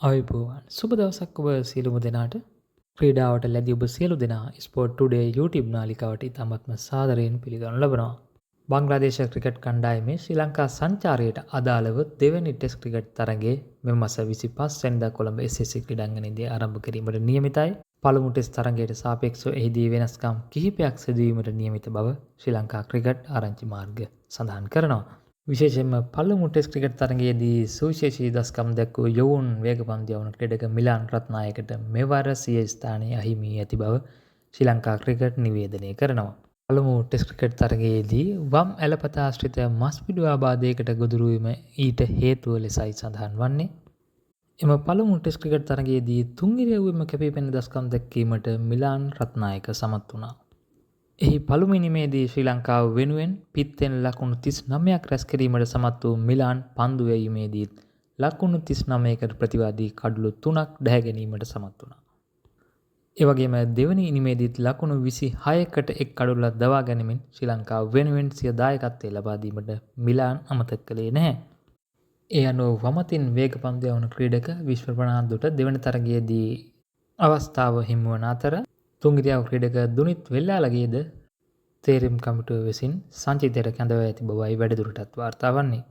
අයිබෝවන් සුබ දවසක් ඔබ සියලුම දෙනාට ක්‍රීඩාවට ලැබී ඔබ සියලු දෙනා ස්පෝර්ට් ටුඩේ YouTube නාලිකාවට ඉතාමත්ම සාදරයෙන් පිළිගනු ලබනවා. බංග්ලාදේශ ක්‍රිකට් කණ්ඩායමේ ශ්‍රී ලංකා සංචාරයට අදාළව දෙවැනි ටෙස්ට් ක්‍රිකට් තරගයේ මෙම මාස 25 වෙනිදා කොළඹ SSC ක්‍රීඩාංගණයේදී ආරම්භ කිරීමට නියමිතයි. පළමු ටෙස්ට් තරගයට සාපේක්ෂව එහිදී වෙනස්කම් කිහිපයක් සිදුවීමට නියමිත බව ශ්‍රී ලංකා ක්‍රිකට් ආරංචි මාර්ග සඳහන් කරනවා. විශේෂයෙන්ම පළමු ටෙස්ට් ක්‍රිකට් තරගයේදී සුවිශේෂී දස්කම් දැක්වූ යොවුන් වේගපන්දු යවන ක්‍රීඩක මිලාන් රත්නායකට මෙවර සිය ස්ථානය අහිමි ඇති බව ශ්‍රී ලංකා ක්‍රිකට් නිවේදනය කරනවා. පළමු ටෙස්ට් ක්‍රිකට් තරගයේදී වම් ඇලපත ආශ්‍රිත මස්පිඩු ආබාධයකට ගොදුරු වීම ඊට හේතුව ලෙසයි සඳහන් වන්නේ. එම පළමු ටෙස්ට් ක්‍රිකට් තරගයේදී තුන් ඉරියව්වෙම කැපී පෙනෙන දස්කම් දැක්වීමට මිලාන් රත්නායක සමත් වුණා. එහි පළමුවෙනිමේදී ශ්‍රී ලංකාව වෙනුවෙන් පිත්තෙන් ලකුණු 39ක් රැස් කිරීමට සමත් වූ මිලාන් පන්දු වැයීමේදීත් ලකුණු 39කට ප්‍රතිවාදී කඩලු 3ක් දැහැ ගැනීමට සමත් වුණා. ඒ වගේම දෙවැනි ඉනිමේදීත් ලකුණු 26කට එක් කඩලුවක් දවා ගැනීමෙන් ශ්‍රී ලංකාව වෙනුවෙන් සිය දායකත්වය ලබා දීමට මිලාන් අමතක කළේ නැහැ. ඒ අනුව වමතින් වේගපන්දු යවන ක්‍රීඩක විශ්ව ප්‍රනාන්දුට දෙවැනි තරගයේදී අවස්ථාව හිමි වන අතර තුන් ඉරියව් ක්‍රීඩක දුනිත් වෙල්ලාලගේද තේරීම් කමිටුව විසින් සංචිතයට කැඳවා ඇති බවයි වැඩිදුරටත් වාර්තා වන්නේ.